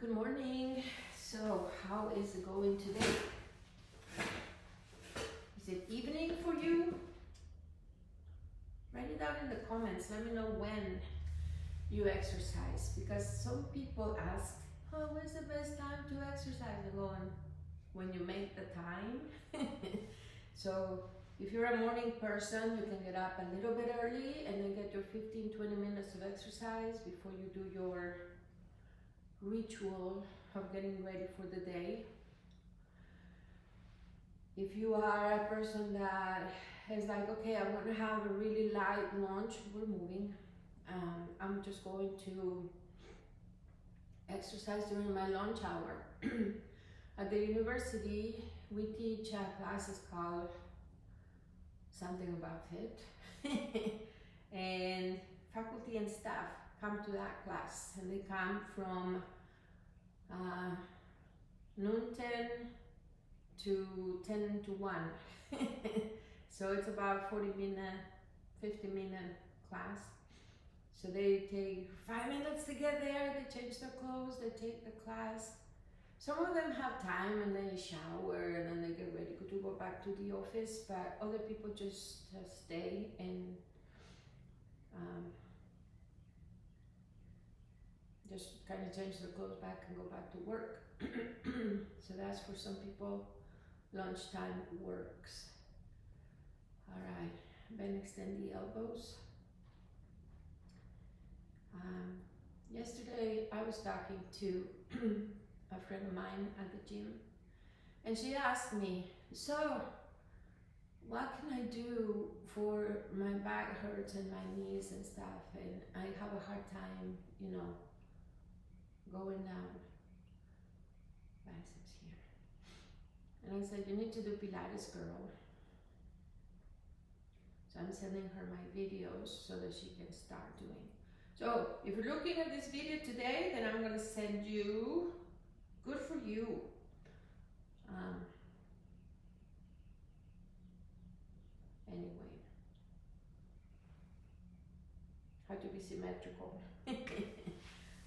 Good morning. So, how is it going today? Is it evening for you? Write it down in the comments. Let me know when you exercise because some people ask, oh, when's the best time to exercise? I'm going, when you make the time. So, if you're a morning person, you can get up a little bit early and then get your 15-20 minutes of exercise before you do your ritual of getting ready for the day. If you are a person that is like, okay, I'm gonna have a really light lunch, we're moving. I'm just going to exercise during my lunch hour. At the university, we teach classes called something about it. And faculty and staff come to that class and they come from noon 10 to 10 to 1. So it's about 50-minute class. So they take 5 minutes to get there, they change their clothes, they take the class. Some of them have time and they shower and then they get ready to go back to the office, but other people just stay and just kind of change their clothes back and go back to work. So that's for some people, lunchtime works. All right, then extend the elbows. Yesterday I was talking to a friend of mine at the gym and she asked me, so what can I do for my back hurts and my knees and stuff, and I have a hard time, going down. Biceps here. And I said, you need to do Pilates, girl. So I'm sending her my videos so that she can start doing. So if you're looking at this video today, then I'm gonna send you, good for you. Anyway, how to be symmetrical.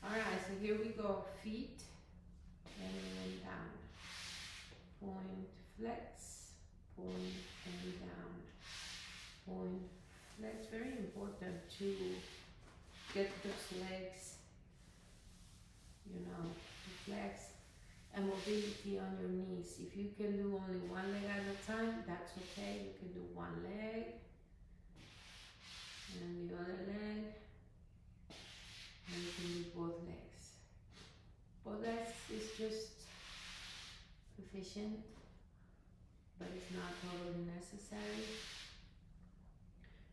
All right, so here we go, feet and then down. Point, flex, point and down. Point, flex. Very important to get those legs, to flex, and mobility on your knees. If you can do only one leg at a time, that's okay. You can do one leg and the other leg, and you can do both legs. Both legs is just sufficient, but it's not totally necessary.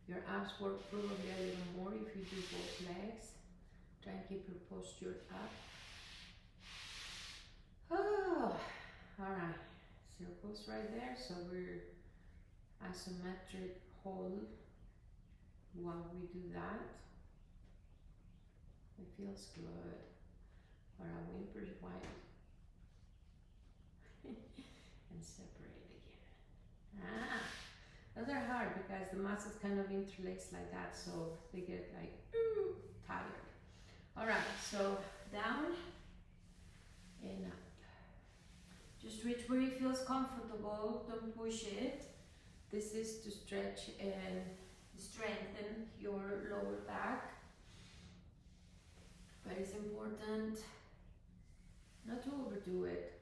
Your abs work probably a little more if you do both legs. Try and keep your posture up. Oh, all right, circles right there. So we're isometric hold while we do that. It feels good. Or our whimpers wide and separate again. Those are hard because the muscles kind of interlace like that, so they get like tired. All right, so down and up. Just reach where it feels comfortable, don't push it. This is to stretch and strengthen your lower back. But it's important not to overdo it.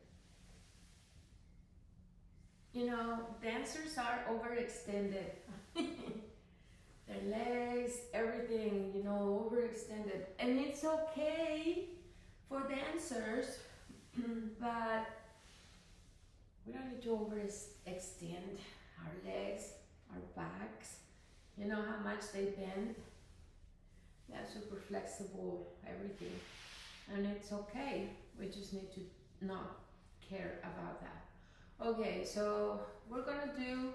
Dancers are overextended. Their legs, everything, overextended. And it's okay for dancers, but we don't need to overextend our legs, our backs. You know how much they bend? They're super flexible, everything. And it's okay. We just need to not care about that. Okay, so we're gonna do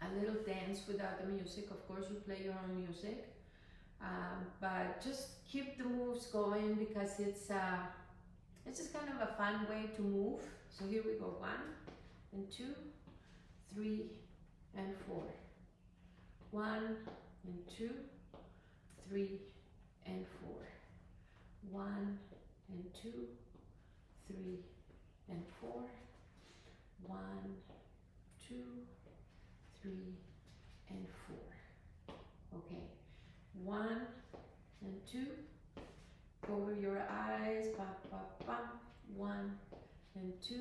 a little dance without the music. Of course, you play your own music, but just keep the moves going because it's just kind of a fun way to move. So here we go, 1 and 2, 3 and 4. 1 and 2, 3 and 4. 1 and 2, 3 and 4, 1, 2, 3 and 4. Okay, 1 and 2, cover your eyes, bam, bam, bam. 1 and 2,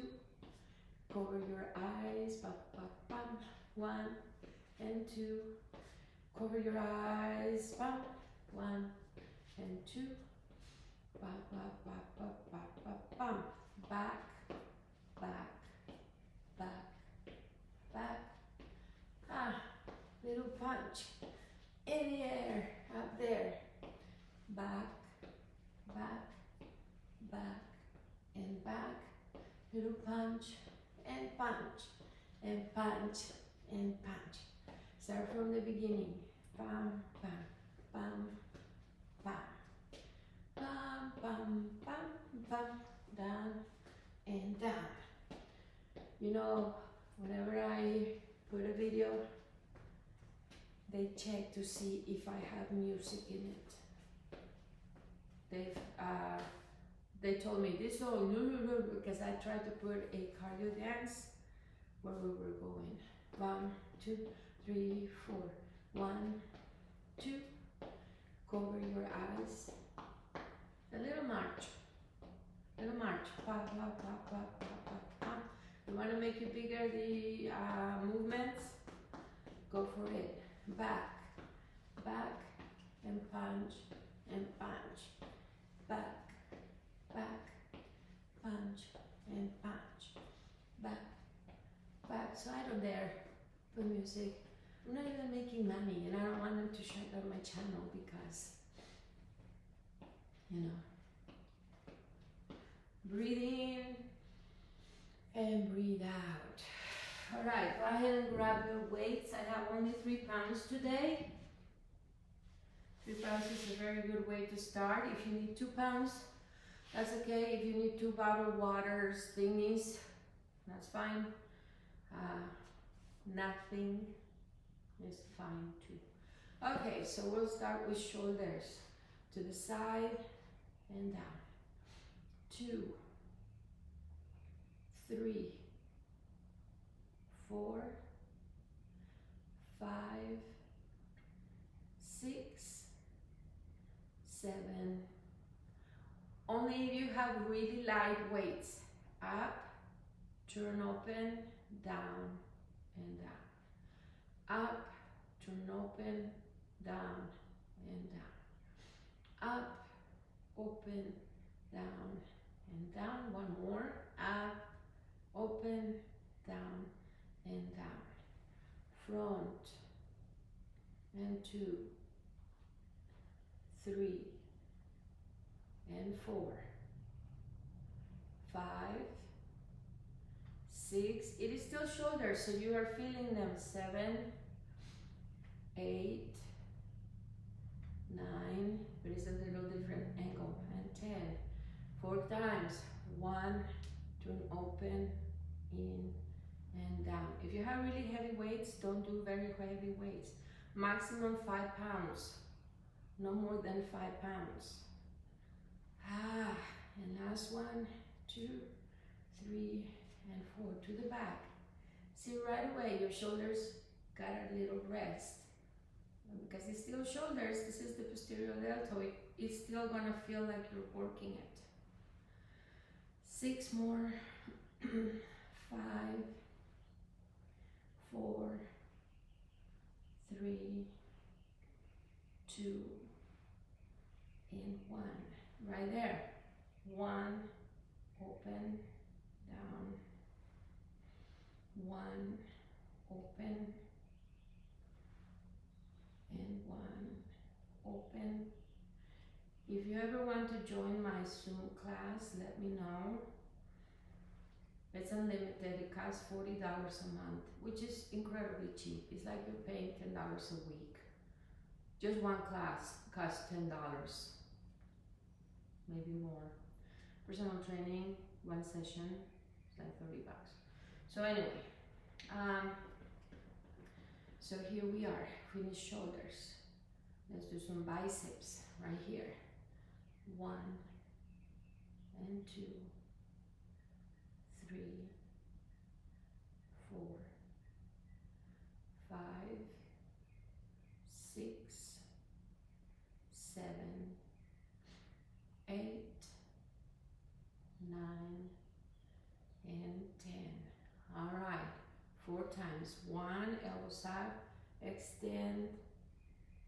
cover your eyes, bam, bam, bam. 1 and 2, cover your eyes, bam. 1 and 2, bam, bam, bam, bam, bam, bam, bam. Back, back, back, back. Ah, little punch in the air, up there. Back, back, back, and back. Little punch, and punch, and punch, and punch. Start from the beginning. Bam, bam, bam, bam. Bam, bam, bam, bam. Down and down. You know, whenever I put a video, they check to see if I have music in it. They told me this song, no, because I tried to put a cardio dance where we were going. 1, 2, 3, 4. 1, 2. Cover your eyes. A little march. Little march. Pa, pa, pa, pa, pa, pa, pa. You want to make it bigger, the movements? Go for it. Back, back, and punch, and punch. Back, back, punch, and punch. Back, back. So I don't dare put music. I'm not even making money, and I don't want them to shut down my channel because, you know. Breathe in and breathe out. All right, go ahead and grab your weights. I have only 3 pounds today. 3 pounds is a very good way to start. If you need 2 pounds, that's okay. If you need 2 bottled waters thingies, that's fine. Nothing is fine too. Okay, so we'll start with shoulders to the side and down. 2, 3, 4, 5, 6, 7. Only if you have really light weights. Up, turn open, down and down. Up, turn open, down and down. Up, open, down and down. One more. Up, open, down and down. Front and 2, 3 and 4, 5, 6. It is still shoulders, so you are feeling them. 7, 8, 9, but it's a little different angle. And 10. 4 times. 1, turn open, in and down. If you have really heavy weights, don't do very heavy weights. Maximum 5 pounds. No more than 5 pounds. And last 1, 2, 3, and 4 to the back. See right away your shoulders got a little rest. Because it's still shoulders, this is the posterior deltoid. It's still gonna feel like you're working it. 6 more. 5, 4, 3, 2, and 1. Right there. 1, open, down. 1, open, and 1, open. If you ever want to join my Zoom class, let me know. It's unlimited. It costs $40 a month, which is incredibly cheap. It's like you're paying $10 a week. Just one class costs $10, maybe more. Personal training, one session, it's like $30. So anyway, so here we are. Finish shoulders. Let's do some biceps right here. 1, and 2, 3, 4, 5, 6, 7, 8, 9, and 10. All right, 4 times. 1, elbows up, extend,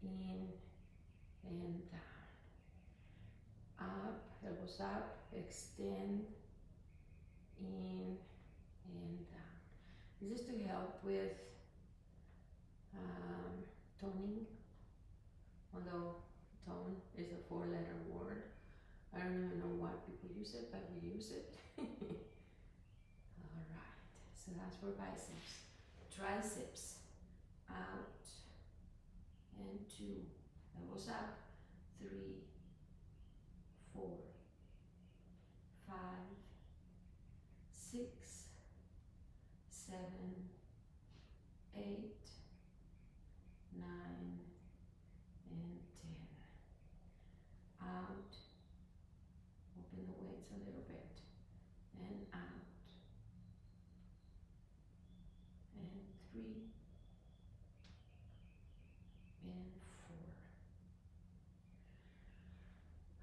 in, and down. Up, elbows up, extend, in, and down. This is to help with toning, although tone is a 4-letter word. I don't even know why people use it, but we use it. All right, so that's for biceps. Triceps, out, and 2, elbows up, 3, 4, 5, 6, 7, 8, 9, and 10. Out, open the weights a little bit, and out, and 3, and 4.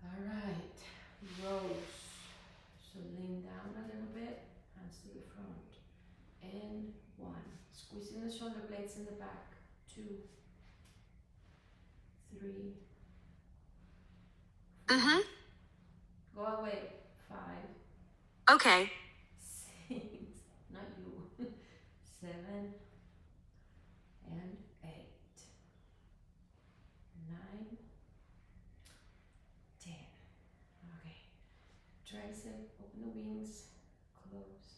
All right, rows. So lean down a little bit, hands to the front, and 1. Squeezing the shoulder blades in the back, 2, 3, 4. Go away, 5. Okay. 6, not you, 7, and 8, 9, 10. Okay, tricep, open the wings, close,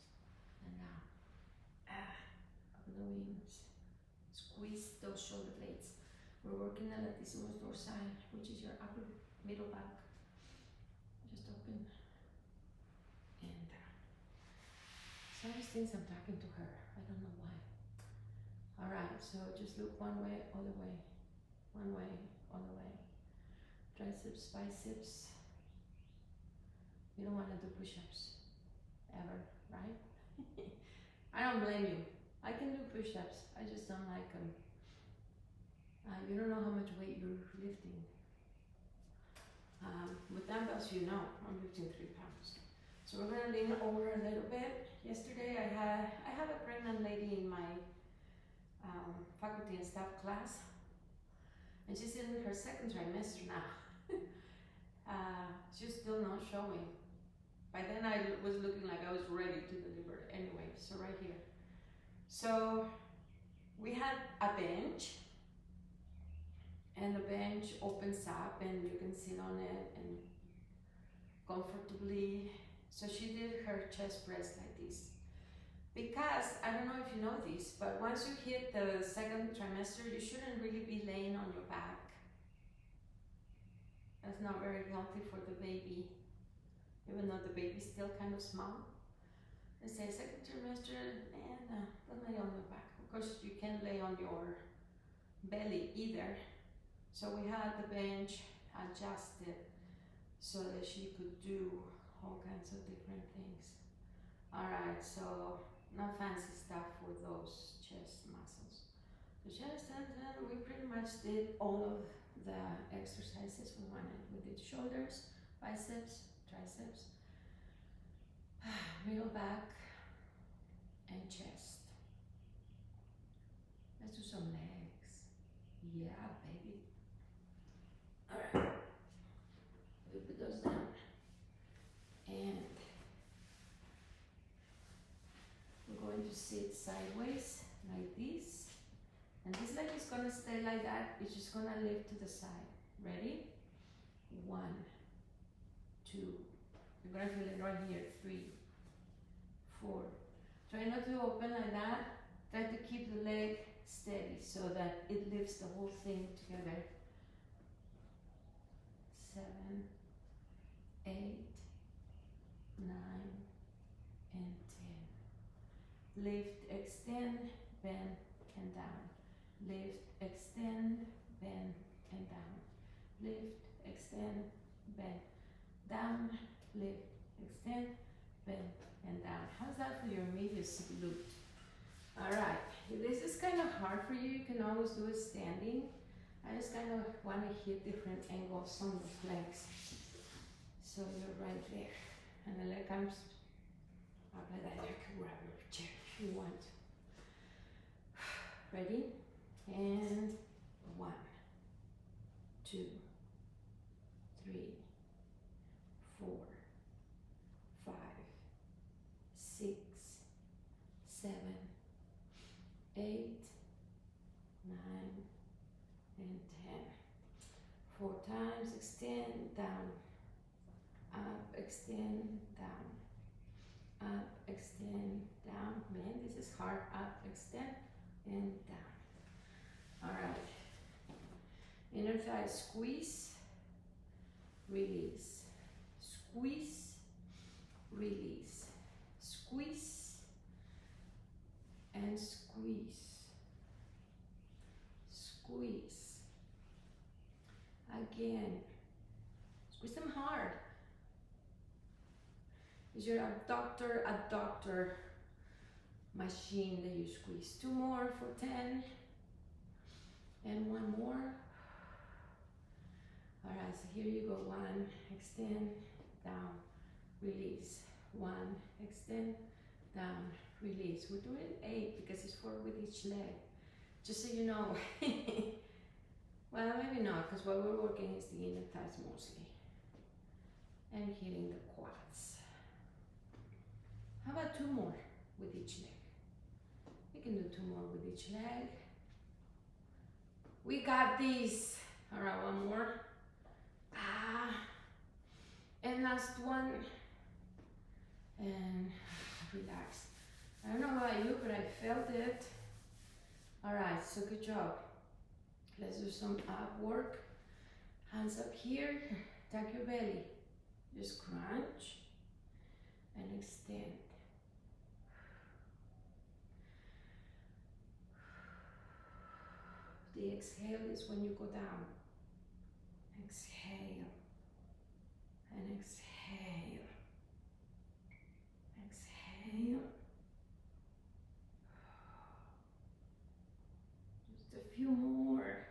and down. Open the wings, squeeze those shoulder blades. We're working the latissimus dorsi, which is your upper middle back. Just open and down. So I just think I'm talking to her. I don't know why. All right, so just look one way, other way, one way, other way. Triceps, biceps. You don't want to do push-ups ever, right? I don't blame you. I can do push-ups. I just don't like them. You don't know how much weight you're lifting. With dumbbells, you know, I'm lifting 3 pounds. So we're gonna lean over a little bit. Yesterday I have a pregnant lady in my faculty and staff class, and she's in her 2nd trimester now. She's still not showing. By then I was looking like I was ready to deliver anyway, so right here. So we had a bench, and the bench opens up and you can sit on it and comfortably. So she did her chest press like this. Because, I don't know if you know this, but once you hit the 2nd trimester, you shouldn't really be laying on your back. That's not very healthy for the baby, even though the baby's still kind of small. They say 2nd trimester, don't lay on your back. Of course, you can't lay on your belly either. So we had the bench adjusted so that she could do all kinds of different things. All right, so not fancy stuff for those chest muscles. The chest, and we pretty much did all of the exercises we wanted. We did shoulders, biceps, triceps, middle back, and chest. Let's do some legs. Yeah, baby. All right. We put those down. And we're going to sit sideways like this. And this leg is gonna stay like that. It's just gonna lift to the side. Ready? 1, 2. You're gonna feel it right here. 3, 4. Try not to open like that. Try to keep the leg steady so that it lifts the whole thing together. 7, 8, 9, and 10. Lift, extend, bend, and down. Lift, extend, bend, and down. Lift, extend, bend, down, lift, extend, bend, and down. How's that for your medius glute? Alright, if this is kind of hard for you, you can always do it standing. I just kind of want to hit different angles on the legs. So you're right there. And the leg comes up like that. You can grab your chair if you want. Ready? And 1, 2, 3, 4, 5, 6, 7, 8, 9, and 10. 4 times, extend, down, up, extend, down, up, extend, down. Man, this is hard. Up, extend, and down. All right. Inner thigh squeeze, release, squeeze, release, squeeze, and squeeze, squeeze. Again, squeeze them hard. Is your adductor machine that you squeeze. 2 more for 10. And 1 more. All right, so here you go. 1, extend, down, release. 1, extend, down, release. We're doing 8 because it's 4 with each leg. Just so you know. Well, maybe not, because what we're working is the inner thighs mostly. And hitting the quads. How about 2 more with each leg? We can do 2 more with each leg. We got these. All right, 1 more. And last one. And relax. I don't know about you, but I felt it. All right, so good job. Let's do some ab work. Hands up here. Tuck your belly. Just crunch and extend. The exhale is when you go down. Exhale and exhale. Exhale. Just a few more.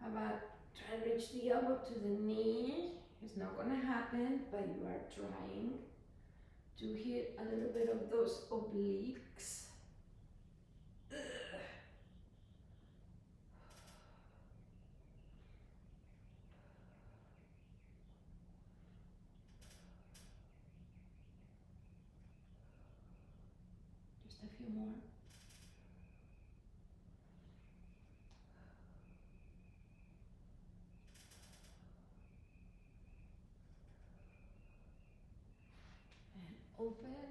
How about try to reach the elbow to the knee? It's not going to happen, but you are trying to hit a little bit of those obliques. Ugh. Just a few more. Open and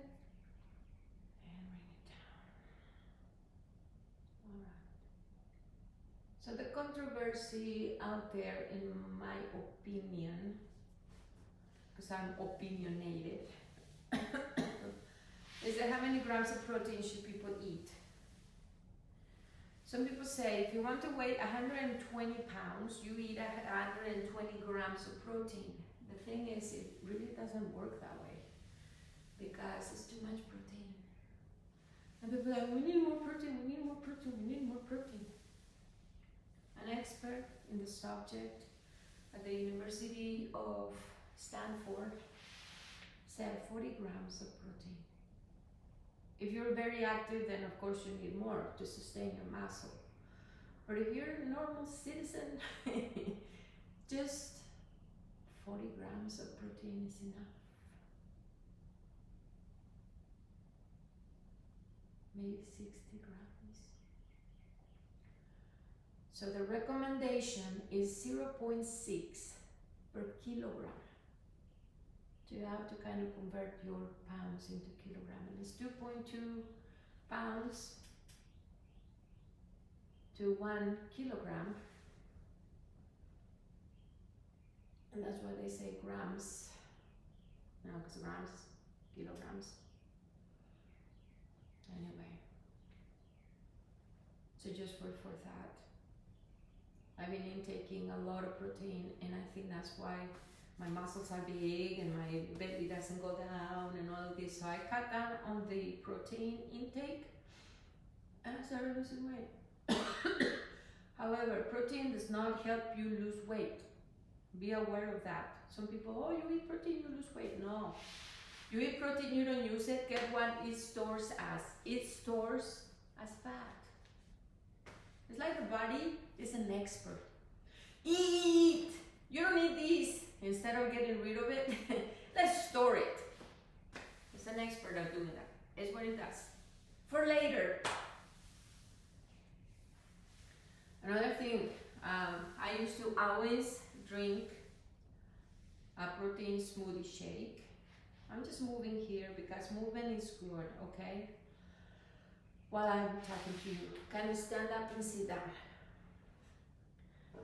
bring it down. All right. So the controversy out there, in my opinion, because I'm opinionated, is that how many grams of protein should people eat? Some people say if you want to weigh 120 pounds, you eat 120 grams of protein. The thing is, it really doesn't work that way, because it's too much protein. And people are like, we need more protein, we need more protein, we need more protein. An expert in the subject at the University of Stanford said 40 grams of protein. If you're very active, then of course you need more to sustain your muscle. But if you're a normal citizen, just 40 grams of protein is enough. Maybe 60 grams. So the recommendation is 0.6 per kilogram. So you have to kind of convert your pounds into kilogram. And it's 2.2 pounds to 1 kilogram. And that's why they say grams. No, because grams, kilograms. Anyway. So just for that. I've been intaking a lot of protein, and I think that's why my muscles are big and my belly doesn't go down and all of this. So I cut down on the protein intake and I started losing weight. However, protein does not help you lose weight. Be aware of that. Some people, oh, you eat protein, you lose weight. No. You eat protein, you don't use it. Guess what it stores as? It stores as fat. It's like the body is an expert. Eat! You don't need these. Instead of getting rid of it, let's store it. It's an expert at doing that. It's what it does. For later. Another thing, I used to always drink a protein smoothie shake. I'm just moving here because movement is good, okay? While I'm talking to you, can you stand up and sit down?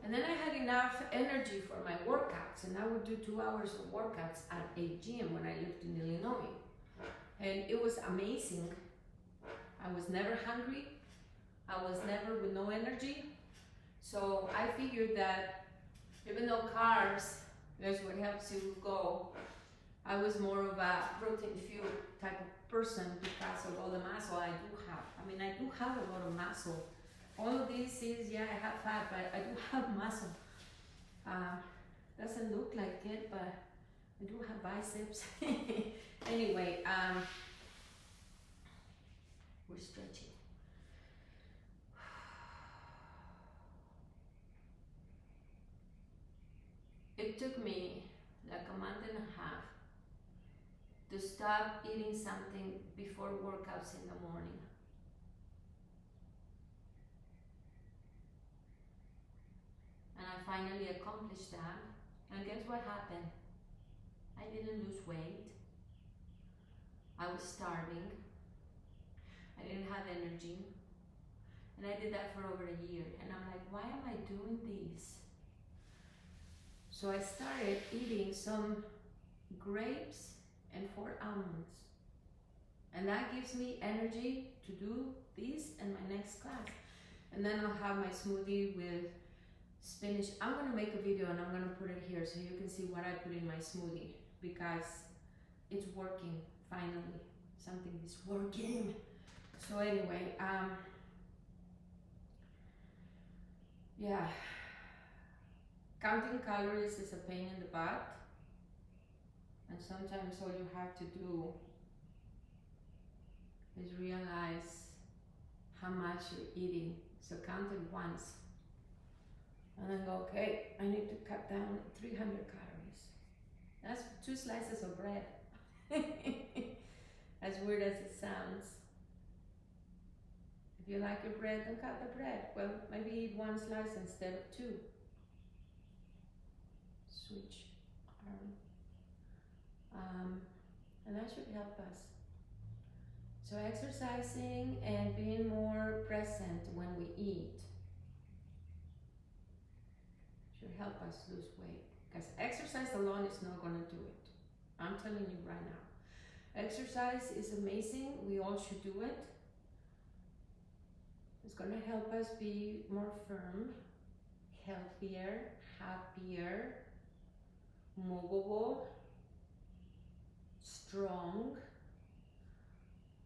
And then I had enough energy for my workouts, and I would do 2 hours of workouts at a gym when I lived in Illinois. And it was amazing. I was never hungry. I was never with no energy. So I figured that even though carbs, that's what helps you go, I was more of a protein fuel type of person because of all the muscle I do have. I mean, I do have a lot of muscle. All of this is, yeah, I have fat, but I do have muscle. Doesn't look like it, but I do have biceps. Anyway, we're stretching. It took me like a month and a half to stop eating something before workouts in the morning. And I finally accomplished that. And guess what happened? I didn't lose weight. I was starving. I didn't have energy. And I did that for over a year. And I'm like, why am I doing this? So I started eating some grapes and 4 almonds. And that gives me energy to do this and my next class. And then I'll have my smoothie with spinach. I'm gonna make a video and I'm gonna put it here so you can see what I put in my smoothie because it's working finally. Something is working. So anyway, yeah. Counting calories is a pain in the butt. And sometimes all you have to do is realize how much you're eating. So count it once. And then go, okay, I need to cut down 300 calories. That's 2 slices of bread. As weird as it sounds. If you like your bread, then cut the bread. Well, maybe eat 1 slice instead of 2. Switch arm. And that should help us. So exercising and being more present when we eat should help us lose weight. Because exercise alone is not going to do it. I'm telling you right now. Exercise is amazing. We all should do it. It's going to help us be more firm, healthier, happier, movable, strong,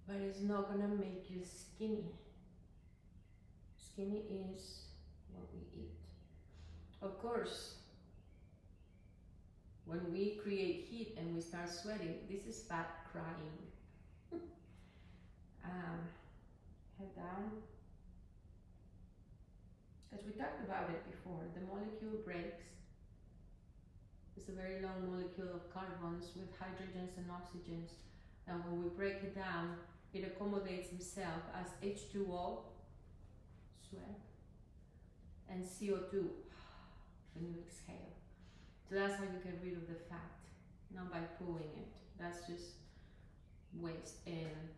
but it's not going to make you skinny. Skinny is what we eat. Of course, when we create heat and we start sweating, this is fat crying. Head down. As we talked about it before, the molecule breaks. It's a very long molecule of carbons with hydrogens and oxygens. And when we break it down, it accommodates itself as H2O, sweat, and CO2 when you exhale. So that's how you get rid of the fat, not by pooing it. That's just waste. And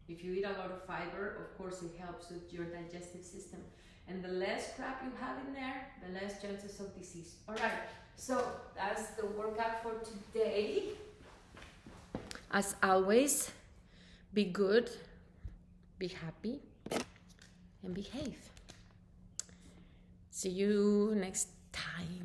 if you eat a lot of fiber, of course it helps with your digestive system. And the less crap you have in there, the less chances of disease. All right, so that's the workout for today. As always, be good, be happy, and behave. See you next time.